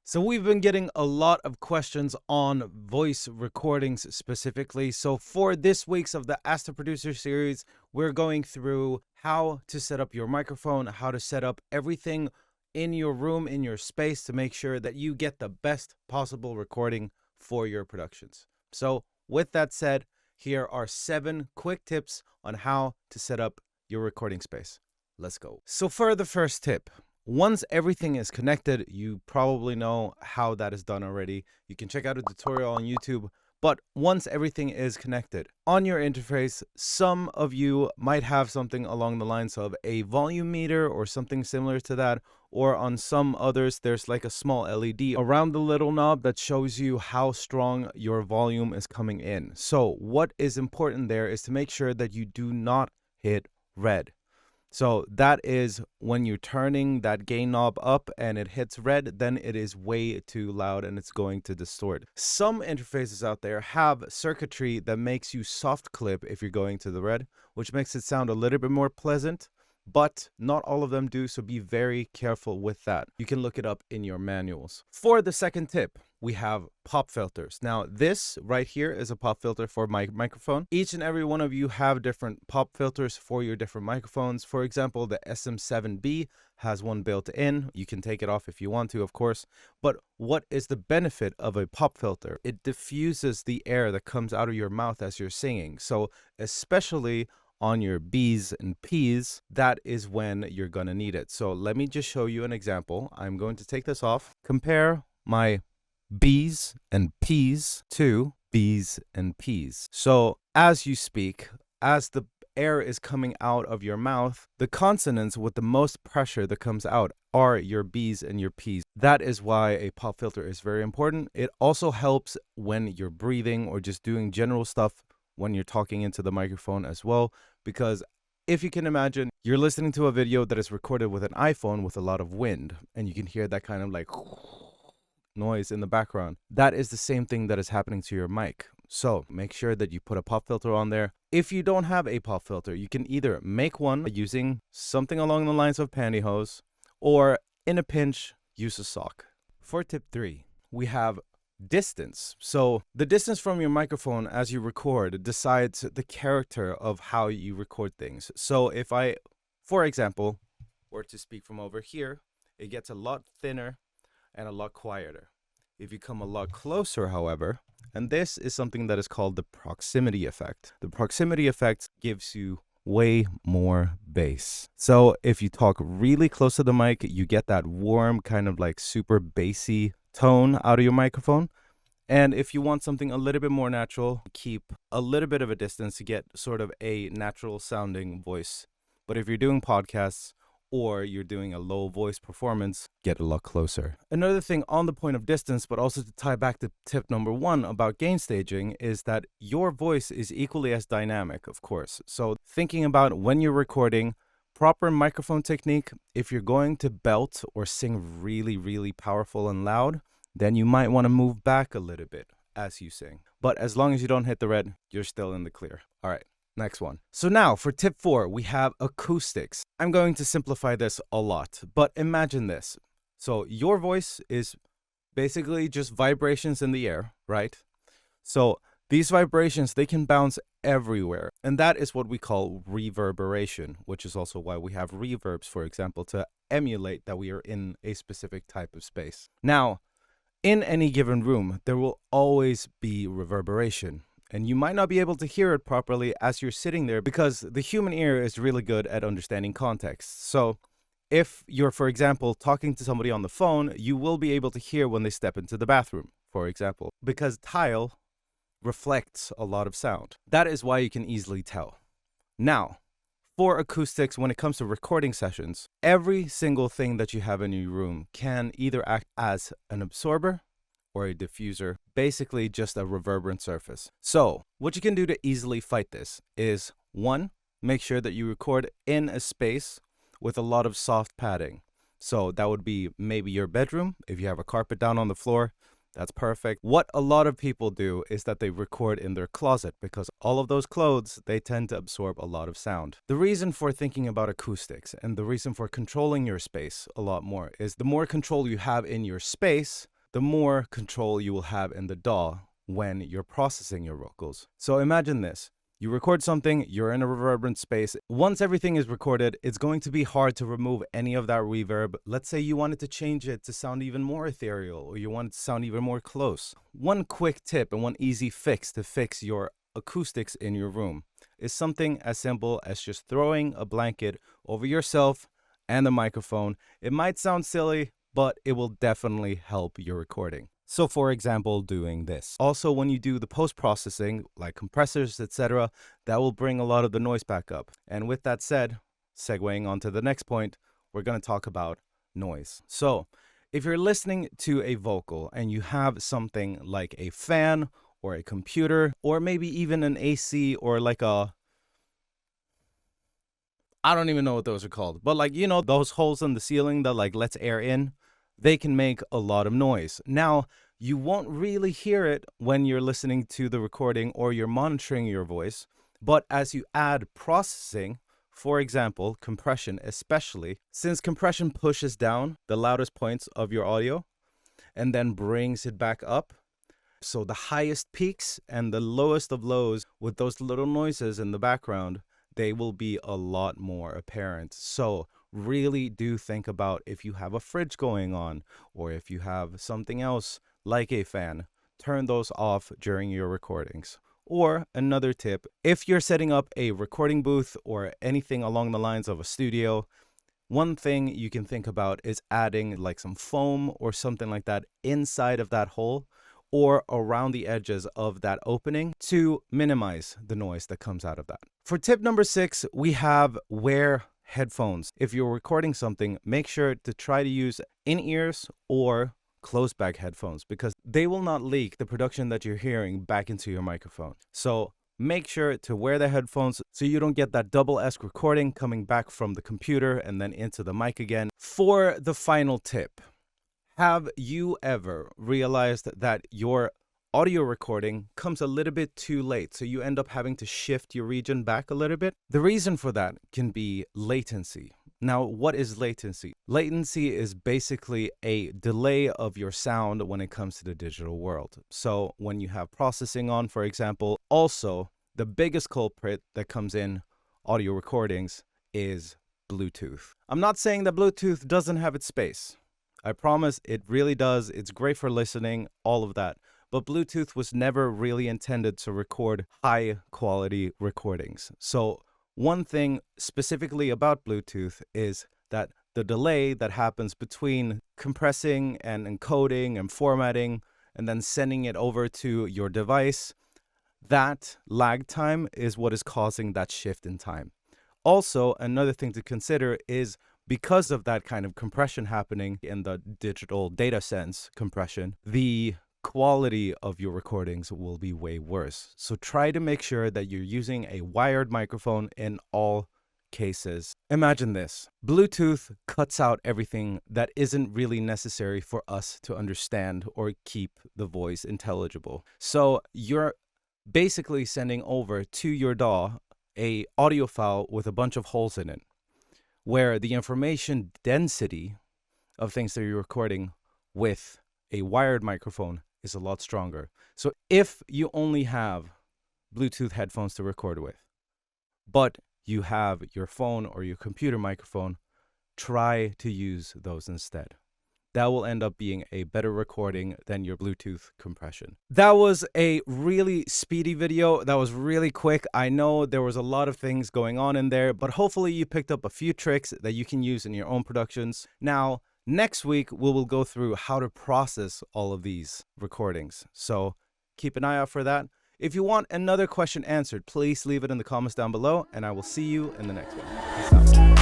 So we've been getting a lot of questions on voice recordings specifically. So for this week's of the Ask the Producer series, we're going through how to set up your microphone, how to set up everything in your room, in your space to make sure that you get the best possible recording for your productions. So with that said, here are 7 quick tips on how to set up your recording space. Let's go. So for the first tip, once everything is connected, you probably know how that is done already. You can check out a tutorial on YouTube, but once everything is connected on your interface, some of you might have something along the lines of a volume meter or something similar to that, or on some others, there's like a small LED around the little knob that shows you how strong your volume is coming in. So what is important there is to make sure that you do not hit red. So that is when you're turning that gain knob up and it hits red, then it is way too loud and it's going to distort. Some interfaces out there have circuitry that makes you soft clip if you're going to the red, which makes it sound a little bit more pleasant, but not all of them do, so be very careful with that. You can look it up in your manuals. For the second tip, we have pop filters. Now, this right here is a pop filter for my microphone. Each and every one of you have different pop filters for your different microphones. For example, the SM7B has one built in. You can take it off if you want to, of course. But what is the benefit of a pop filter? It diffuses the air that comes out of your mouth as you're singing. So especially on your B's and P's, that is when you're going to need it. So let me just show you an example. I'm going to take this off. Compare my B's and P's to B's and P's. So as you speak, as the air is coming out of your mouth, the consonants with the most pressure that comes out are your B's and your P's. That is why a pop filter is very important. It also helps when you're breathing or just doing general stuff when you're talking into the microphone as well, because if you can imagine, you're listening to a video that is recorded with an iPhone with a lot of wind, and you can hear that kind of like noise in the background. That is the same thing that is happening to your mic. So make sure that you put a pop filter on there. If you don't have a pop filter, you can either make one using something along the lines of pantyhose, or in a pinch, use a sock. For tip 3, we have distance. So the distance from your microphone as you record decides the character of how you record things. So if I, for example, were to speak from over here, it gets a lot thinner and a lot quieter. If you come a lot closer, however, and this is something that is called the proximity effect. The proximity effect gives you way more bass. So if you talk really close to the mic, you get that warm kind of like super bassy tone out of your microphone. And if you want something a little bit more natural, keep a little bit of a distance to get sort of a natural sounding voice. But if you're doing podcasts or you're doing a low voice performance, get a lot closer. Another thing on the point of distance, but also to tie back to tip number 1 about gain staging, is that your voice is equally as dynamic, of course. So thinking about when you're recording, proper microphone technique, if you're going to belt or sing really, really powerful and loud, then you might want to move back a little bit as you sing. But as long as you don't hit the red, you're still in the clear. All right, next one. So now for tip 4, we have acoustics. I'm going to simplify this a lot, but imagine this. So your voice is basically just vibrations in the air, right? So these vibrations, they can bounce everywhere. And that is what we call reverberation, which is also why we have reverbs, for example, to emulate that we are in a specific type of space. Now, in any given room, there will always be reverberation. And you might not be able to hear it properly as you're sitting there because the human ear is really good at understanding context. So if you're, for example, talking to somebody on the phone, you will be able to hear when they step into the bathroom, for example, because tile reflects a lot of sound. That is why you can easily tell. Now, for acoustics, when it comes to recording sessions, every single thing that you have in your room can either act as an absorber or a diffuser, basically just a reverberant surface. So what you can do to easily fight this is, 1, make sure that you record in a space with a lot of soft padding. So that would be maybe your bedroom. If you have a carpet down on the floor, that's perfect. What a lot of people do is that they record in their closet because all of those clothes, they tend to absorb a lot of sound. The reason for thinking about acoustics and the reason for controlling your space a lot more is the more control you have in your space, the more control you will have in the DAW when you're processing your vocals. So imagine this. You record something, you're in a reverberant space. Once everything is recorded, it's going to be hard to remove any of that reverb. Let's say you wanted to change it to sound even more ethereal, or you want it to sound even more close. One quick tip and one easy fix to fix your acoustics in your room is something as simple as just throwing a blanket over yourself and the microphone. It might sound silly, but it will definitely help your recording. So for example, doing this. Also, when you do the post-processing, like compressors, etc., that will bring a lot of the noise back up. And with that said, segueing on to the next point, we're going to talk about noise. So if you're listening to a vocal and you have something like a fan or a computer, or maybe even an AC or like I don't even know what those are called, but like, you know, those holes in the ceiling that like lets air in, they can make a lot of noise. Now, you won't really hear it when you're listening to the recording or you're monitoring your voice, but as you add processing, for example, compression especially, since compression pushes down the loudest points of your audio and then brings it back up, so the highest peaks and the lowest of lows with those little noises in the background, they will be a lot more apparent. So really do think about if you have a fridge going on or if you have something else like a fan, turn those off during your recordings. Or another tip, if you're setting up a recording booth or anything along the lines of a studio, one thing you can think about is adding like some foam or something like that inside of that hole or around the edges of that opening to minimize the noise that comes out of that. For tip number 6, we have wear headphones. If you're recording something, make sure to try to use in-ears or closed back headphones because they will not leak the production that you're hearing back into your microphone. So make sure to wear the headphones so you don't get that double-esque recording coming back from the computer and then into the mic again. For the final tip, have you ever realized that your audio recording comes a little bit too late, so you end up having to shift your region back a little bit? The reason for that can be latency. Now, what is latency? Latency is basically a delay of your sound when it comes to the digital world. So when you have processing on, for example, also the biggest culprit that comes in audio recordings is Bluetooth. I'm not saying that Bluetooth doesn't have its space. I promise it really does. It's great for listening, all of that. But Bluetooth was never really intended to record high quality recordings. So one thing specifically about Bluetooth is that the delay that happens between compressing and encoding and formatting and then sending it over to your device, that lag time is what is causing that shift in time. Also, another thing to consider is because of that kind of compression happening in the digital data sense compression, the quality of your recordings will be way worse. So try to make sure that you're using a wired microphone in all cases. Imagine this. Bluetooth cuts out everything that isn't really necessary for us to understand or keep the voice intelligible. So you're basically sending over to your DAW a audio file with a bunch of holes in it, where the information density of things that you're recording with a wired microphone is a lot stronger. So if you only have Bluetooth headphones to record with, but you have your phone or your computer microphone, try to use those instead. That will end up being a better recording than your Bluetooth compression. That was a really speedy video. That was really quick. I know there was a lot of things going on in there, but hopefully you picked up a few tricks that you can use in your own productions. Now, next week, we will go through how to process all of these recordings. So keep an eye out for that. If you want another question answered, please leave it in the comments down below, and I will see you in the next one. Peace out.